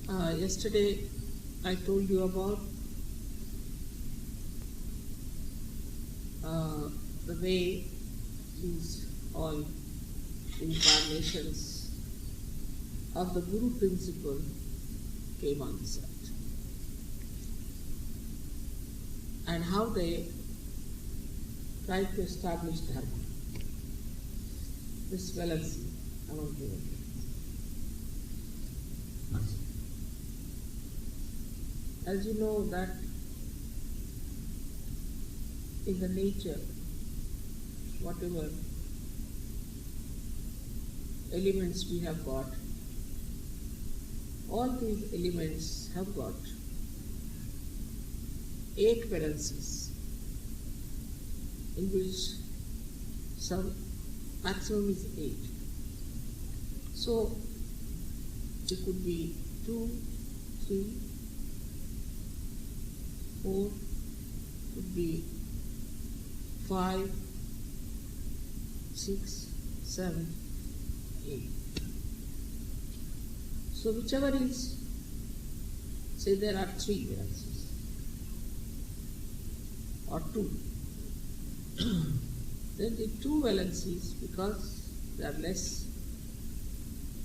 Yesterday I told you about the way these all incarnations of the Guru principle came on this earth and how they tried to establish dharma, this fallacy among human beings. As you know that in the nature, whatever elements we have got, all these elements have got 8 valencies, in which some maximum is 8. So it could be 2, 3, 4, could be 5, 6, 7, 8. So whichever is, say there are 3 valencies or 2. Then the 2 valencies, because they are less,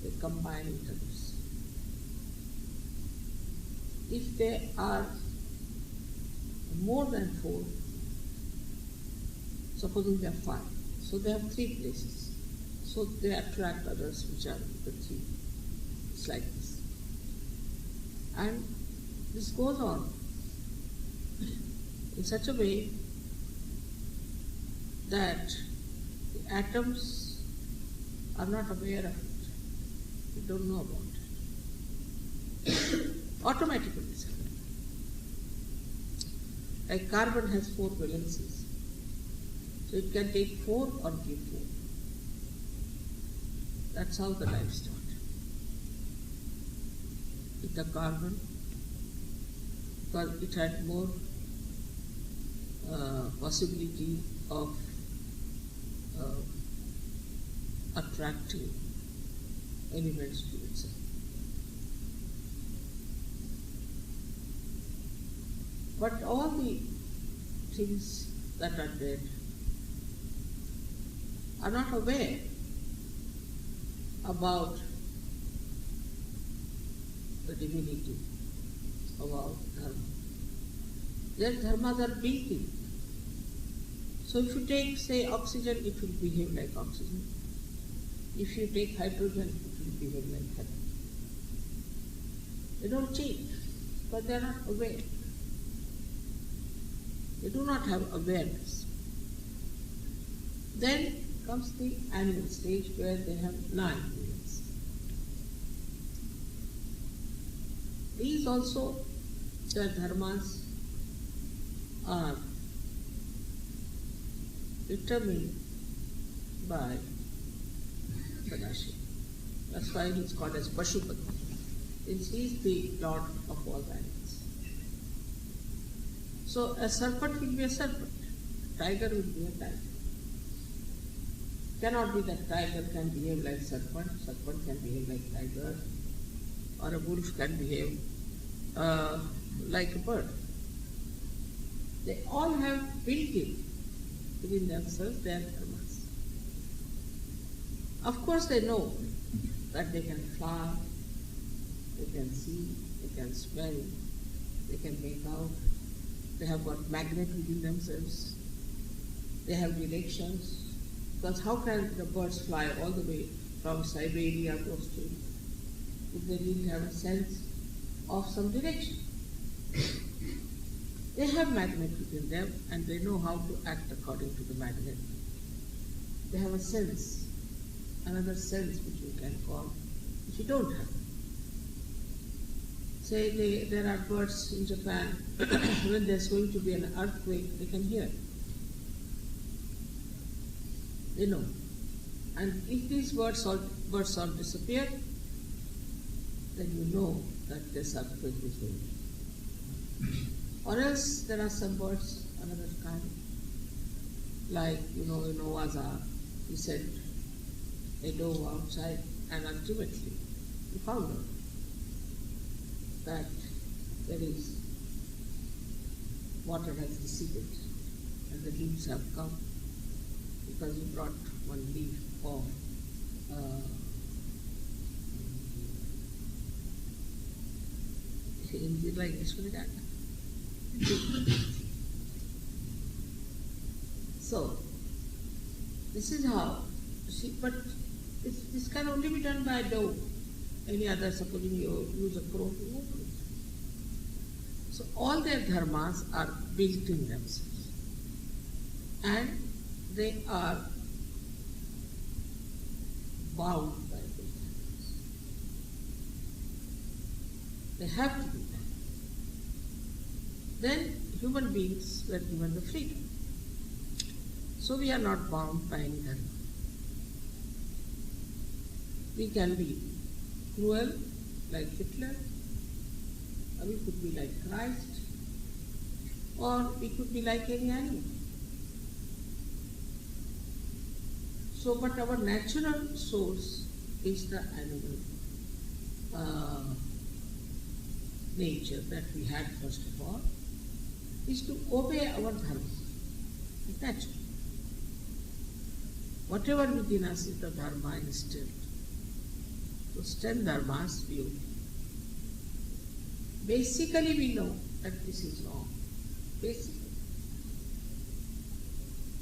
they combine with others. If they are more than 4, supposing they are 5, so they have 3 places. So they attract others which are the 3. It's like this. And this goes on in such a way that the atoms are not aware of it. They don't know about it. Automatically this happens. Like carbon has 4 valencies. So it can take 4 or give 4. That's how the life started. With the carbon, because it had more possibility of attracting elements to itself. But all the things that are dead are not aware about the divinity of our dharma. Their dharmas are built in. So if you take, say, oxygen, it will behave like oxygen. If you take hydrogen, it will behave like hydrogen. They don't change, but they are not aware. They do not have awareness. Then comes the animal stage where they have 9 wheels. These also, their dharmas are determined by Sadashiva. That's why he is called as Pashupati. He is the Lord of all animals. So a serpent will be a serpent, tiger will be a tiger. Cannot be that tiger can behave like serpent, serpent can behave like tiger, or a wolf can behave like a bird. They all have built-in within themselves their dharmas. Of course they know that they can fly, they can see, they can smell, they can make out, they have got magnet within themselves, they have directions. Because how can the birds fly all the way from Siberia to Australia if they didn't have a sense of some direction? They have magnet within them and they know how to act according to the magnet. They have a sense, another sense which we can call, which you don't have. Say there are birds in Japan, when there's going to be an earthquake, they can hear. They know. And if these birds all disappear, then you know that this earthquake is going. Or else there are some birds, another kind, like, in Noah's Ark, he sent a dove outside and ultimately he found her. that there is water has receded and the leaves have come because you brought one leaf of in like this one again. So this is how, see, but this can only be done by dough. Any other, supposing you use a crow to move it. So all their dharmas are built in themselves. And they are bound by those dharmas. They have to be bound. Then human beings were given the freedom. So we are not bound by any dharma. We can be cruel like Hitler, or we could be like Christ, or we could be like any animal. So, but our natural source is the animal nature that we had first of all, is to obey our dharma. It's natural. Whatever within us is the dharma instilled. Those 10 dharmas we obey. Basically we know that this is wrong. Basically.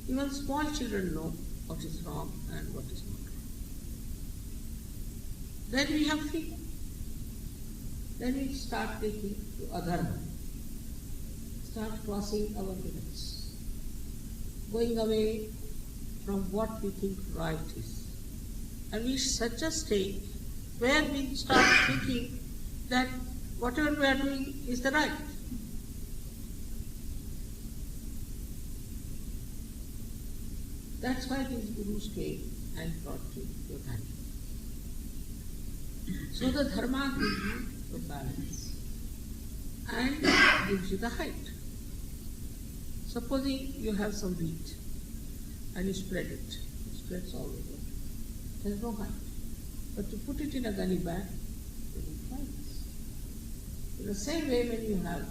Even small children know what is wrong and what is not wrong. Then we have freedom. Then we start taking to adharma. Start crossing our limits. Going away from what we think right is. And we reach such a state where we start thinking that whatever we are doing is the right. That's why these gurus came and brought you your dharma. So the dharma gives you the balance and gives you the height. Supposing you have some wheat and you spread it. It spreads all over. There's no height. But to put it in a gunny bag, it heights. In the same way, when you have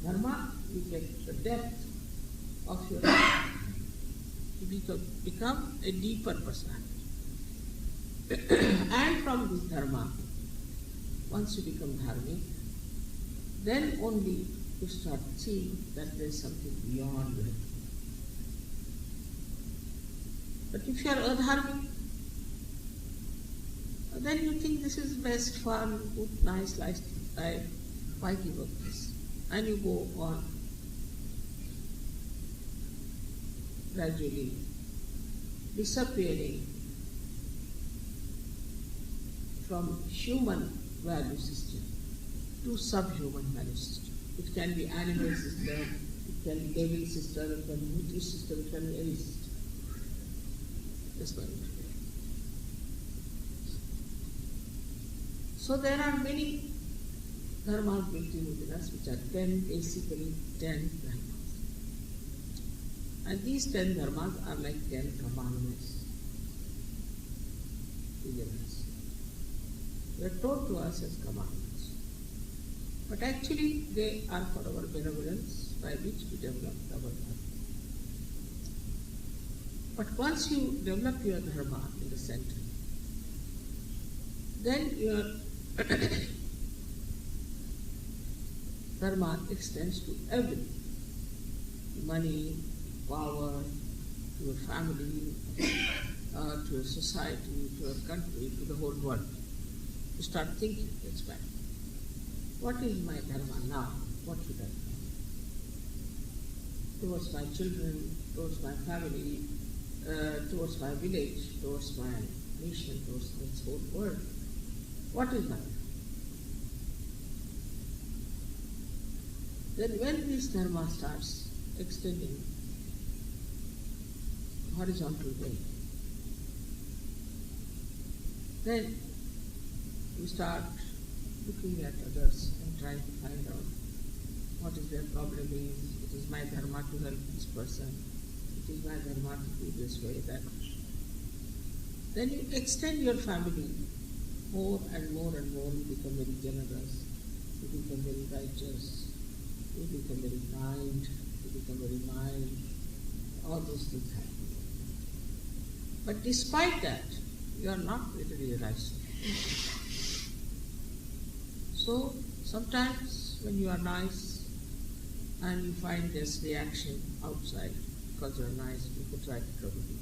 dharma, you get the depth of your life. You become a deeper personality. And from this dharma, once you become dharmic, then only you start seeing that there is something beyond you. But if you are adharmic, then you think this is best, fun, good, nice life, why give up this? And you go on gradually disappearing from human value system to subhuman value system. It can be animal system, it can be devil system, it can be Buddhist system, it can be any system. That's what it is. So there are many dharmas built in within us, which are 10, basically 10 dharmas. And these 10 dharmas are like 10 commandments within us. They are taught to us as commandments. But actually they are for our benevolence by which we develop our dharma. But once you develop your dharma in the center, then your dharma extends to everything. Money, power, to your family, to your society, to your country, to the whole world. You start thinking, that's bad. What is my dharma now? What should I do? Towards my children, towards my family, towards my village, towards my nation, towards this whole world. What is my dharma? Then when this dharma starts extending horizontal way, then you start looking at others and trying to find out what is their problem is. It is my dharma to help this person. It is my dharma to do this way, that way. Then you extend your family more and more and more, you become very generous. you become very righteous, you become very kind, you become very mild, all those things happen. But despite that, you are not really realized. So sometimes when you are nice and you find this reaction outside because you are nice, people try to trouble you,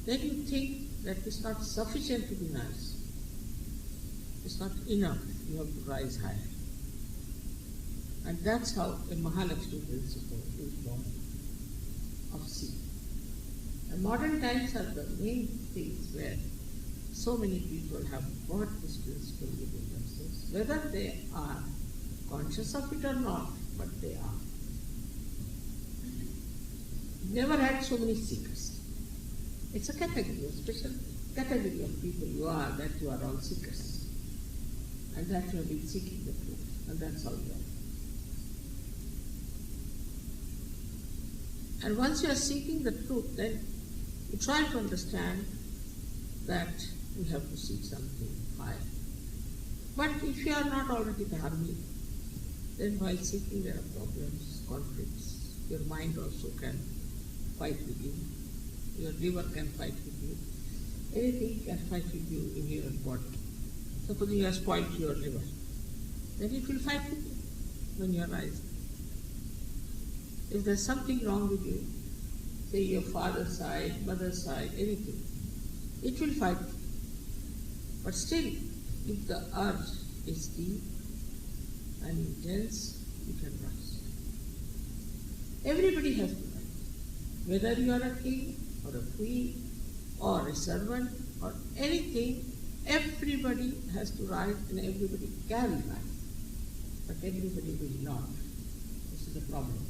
then you think that it's not sufficient to be nice. It's not enough. You have to rise higher. And that's how a Mahalakshmi principle is born of seeking. And modern times are the main things where so many people have got this principle within themselves, whether they are conscious of it or not, but they are. Never had so many seekers. It's a category, a special category of people you are, that you are all seekers. And that you have been seeking the truth, and that's how you are. And once you are seeking the truth, then you try to understand that you have to seek something higher. But if you are not already dharmic, then while seeking there are problems, conflicts. Your mind also can fight with you. Your liver can fight with you. Anything can fight with you in your body. Suppose you have spoiled your liver, then it will fight with you when you are rising. If there's something wrong with you, say your father's side, mother's side, anything, it will fight. But still, if the urge is deep and intense, you can rise. Everybody has to rise. Whether you are a king or a queen or a servant or anything, everybody has to rise and everybody can rise. But everybody will not. This is the problem.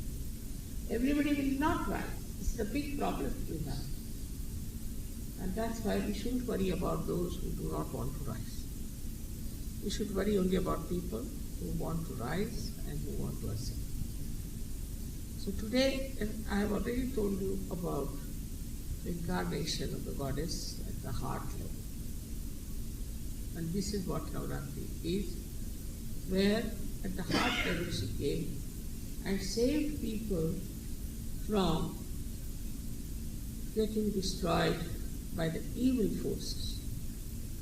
Everybody will not rise. This is a big problem we have. And that's why we shouldn't worry about those who do not want to rise. We should worry only about people who want to rise and who want to ascend. So today, I have already told you about the incarnation of the goddess at the heart level. And this is what Navratri is, where at the heart level she came and saved people from getting destroyed by the evil forces.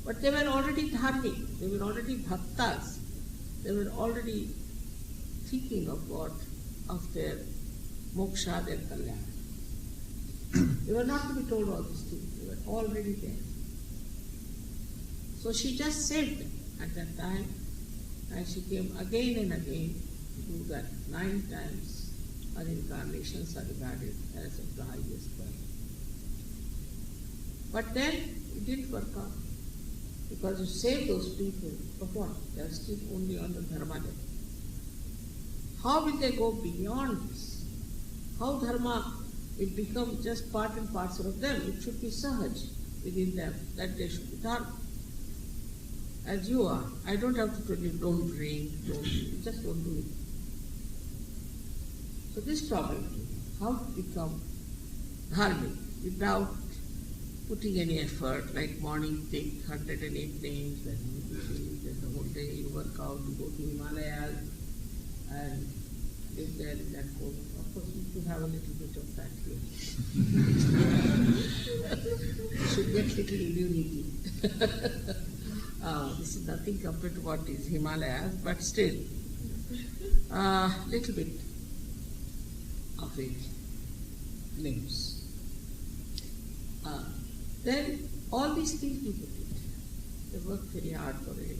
But they were already dharmic, they were already bhaktas, they were already thinking of what? Of their moksha, their kalyana. They were not to be told all these things, they were already there. So she just saved them at that time, and she came again and again to do that 9 times. Her incarnations are regarded as of the highest value. But then it didn't work out, because you save those people, but what? They are still only on the dharma level. How will they go beyond this? How dharma will become just part and parcel of them? It should be sahaj within them, that they should be dharma. As you are. I don't have to tell you, don't drink, just don't do it. So this problem, how to become dharmic without putting any effort, like morning take 108 names, then the whole day you work out, you go to Himalayas and live there in that hole. Of course, you should have a little bit of that here. You should get little immunity. This is nothing compared to what is Himalayas, but still, little bit of it limbs. Then all these things people did. They worked very hard for it.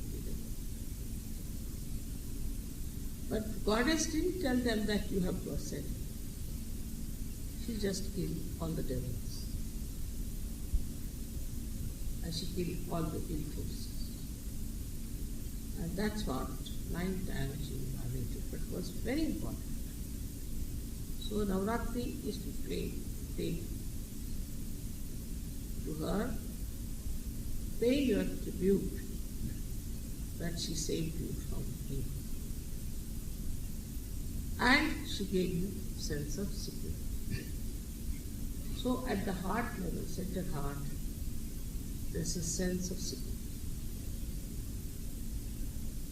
But Goddess didn't tell them that you have to ascend. She just killed all the devils. And she killed all the ill forces. And that's what 9 times she incarnated, but it was very important. So Navratri is to pay to her, pay your tribute that she saved you from evil. And she gave you sense of security. So at the heart level, center heart, there's a sense of security.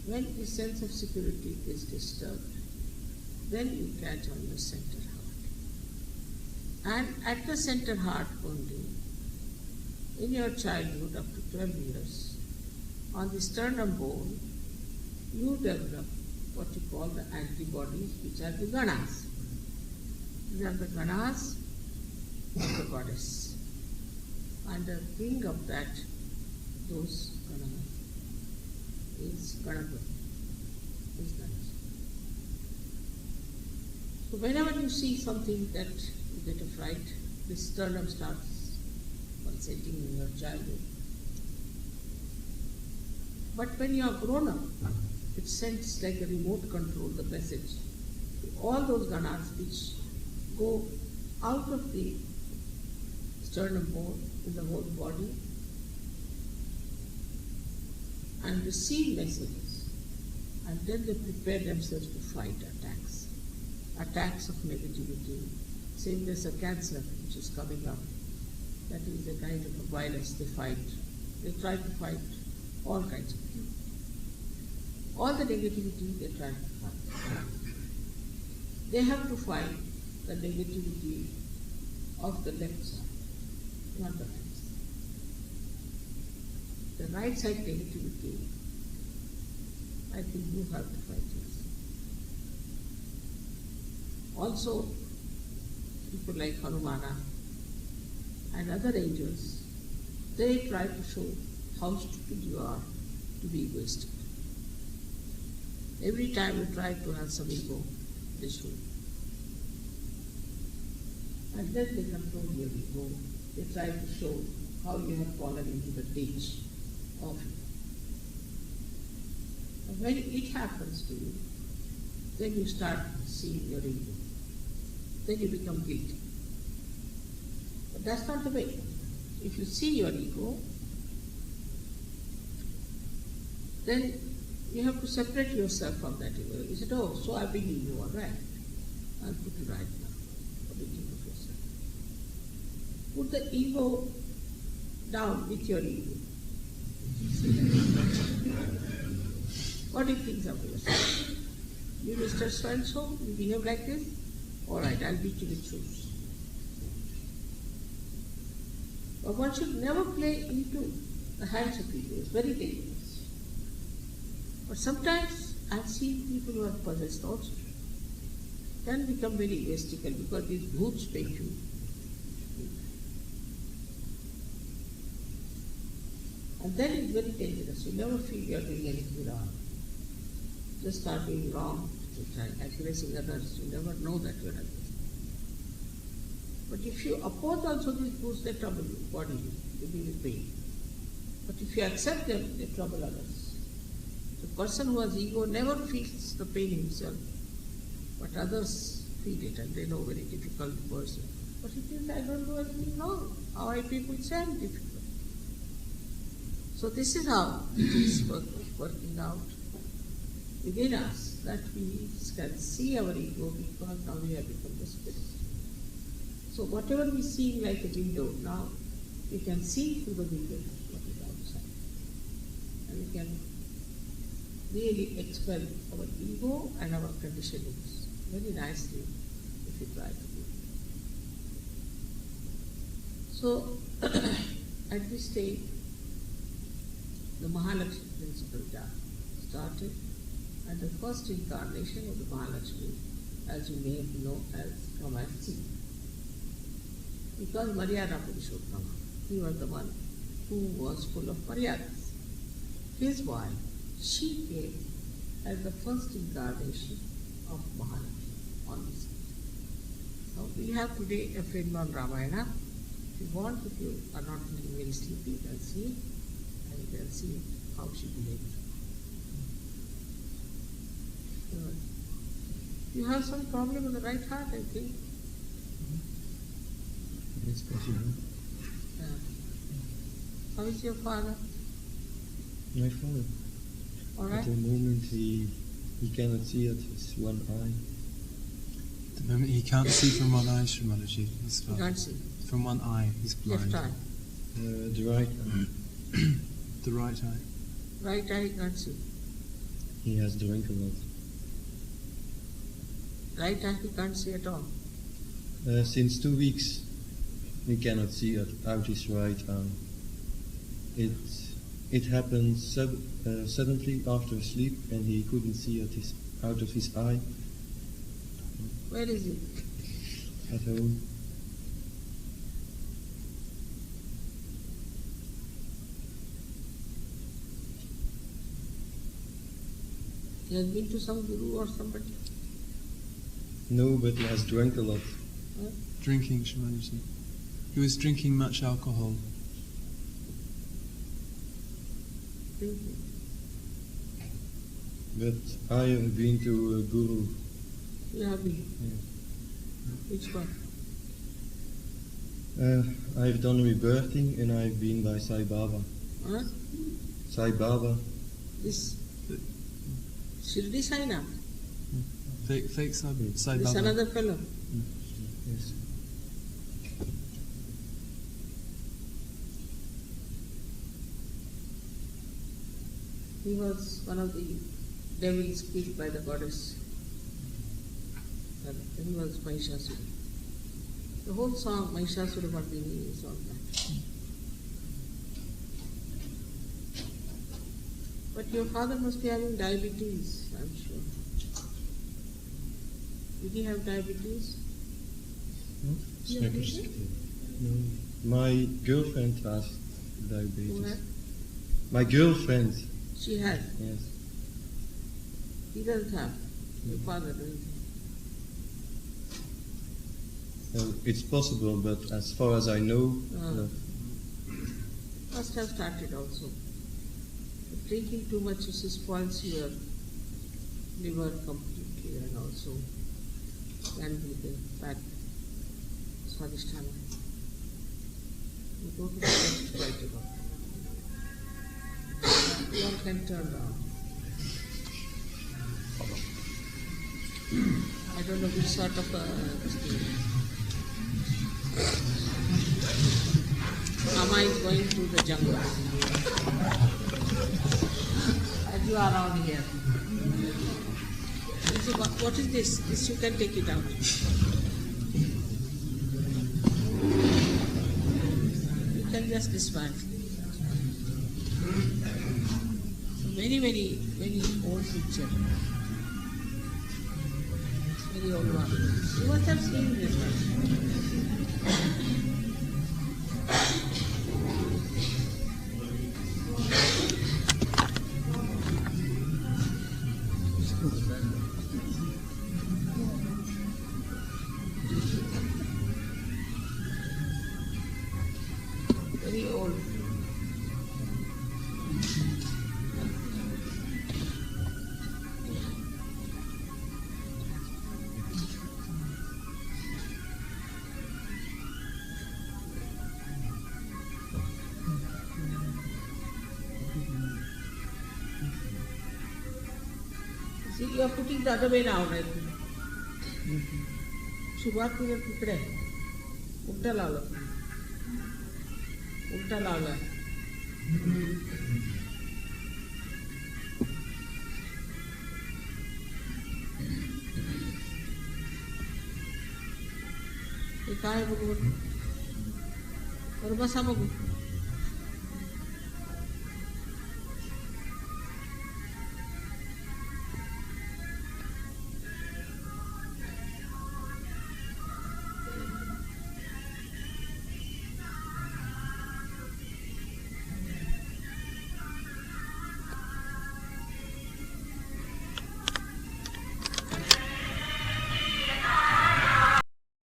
When the sense of security is disturbed, then you catch on the center heart. And at the center heart only, in your childhood up to 12 years, on the sternum bone, you develop what you call the antibodies, which are the ganas. These are the ganas of the goddess. And the king of those ganas is Ganapati, is Ganesh. So whenever you see something that you get a fright, the sternum starts pulsating in your childhood. But when you are grown up, it sends like a remote control the message to all those ganas which go out of the sternum bone in the whole body and receive messages, and then they prepare themselves to fight attacks of negativity. Same as a cancer which is coming up, that is a kind of a virus they fight. They try to fight all kinds of things. All the negativity they try to fight. They have to fight the negativity of the left side, not the right side. The right side negativity, I think you have to fight yourself. Also, people like Hanumana and other angels, they try to show how stupid you are to be egoistic. Every time you try to have some ego, they show. And then they control your ego. They try to show how you have fallen into the ditch of it. And when it happens to you, then you start seeing your ego. Then you become guilty. But that's not the way. If you see your ego, then you have to separate yourself from that ego. You said, oh, so I believe you are right. I'll put you right now. What do you think of yourself? Put the ego down with your ego. What do you think of yourself? You, Mr. So-and-so, you behave like this? All right, I'll beat you with shoes. But one should never play into the hands of people. It's very dangerous. But sometimes I've seen people who are possessed also can become very egoistical because these bhoots make you. And then it's very dangerous. You never feel you are doing anything wrong. Just start doing wrong, aggressing others. You never know that you are aggressive. But if you oppose also these bhoots, they trouble you, body you give you pain. But if you accept them, they trouble others. The person who has ego never feels the pain himself, but others feel it, and they know very difficult person. But he thinks, I don't do anything wrong. How I people say I'm difficult. So this is how it is working out within us, that we can see our ego because now we have become the spirit. So whatever we see like a window, now we can see through the window what is outside. And we can really expel our ego and our conditionings very nicely if we try to do it. So at this stage, the Mahalakshmi principle started, and the first incarnation of the Mahalakshmi, as you may know, has come as Sita. Because Maryada Purushottama, he was the one who was full of Maryadas. His wife, she came as the first incarnation of Mahalakshmi on this earth. So we have today a film on Ramayana. If you want, if you are not feeling very sleepy, you can see it, and you can see how she behaved. You have some problem in the right heart, I think. It's possible. How is your father? My father. All right. At the moment he cannot see at his one eye. At the moment he can't see from one eye, Srimadaji. You can't see. From one eye, he's blind. Left eye. The right eye. The right eye. Right eye, you can't see. He has drank a lot. Right eye he can't see at all. Since 2 weeks, he cannot see out his right eye. It happened suddenly after sleep, and he couldn't see out of his eye Where is he? at home. He has been to some guru or somebody? No, but he has drunk a lot. Huh? Drinking, Shamaji. He was drinking much alcohol. Drinking. But I have been to a guru. You have been. Yeah. Which one? I've done rebirthing, and I've been by Sai Baba. Huh? Sai Baba. This Shirdi Sainath. Fake Sai This Baba. another fellow. Yes. He was one of the devils killed by the goddess. And he was Mahishasura. The whole song, Mahishasura Mardini, is on that. But your father must be having diabetes, I'm sure. Did he have diabetes? No. My girlfriend has Who diabetes. had? My girlfriend. She had. Yes. He doesn't have. Your father doesn't have. It's possible, but as far as I know, no. Must have started also. But drinking too much spoils your liver completely and also can be the fat swadhisthana. You go to the test quite a lot. One can turn down. I don't know which sort of Mama is going through the jungle. As you are around here. What is this? This you can take it out. You can just dismantle. Very, very, very old picture. Very old one. You must have seen this one. Very old. See, you are putting the other way now, right? सुरुवात तुझ्या तिकडे आहे. उलटा लावला. उलटा लावला. हे काय बघू बरं बसा बघू.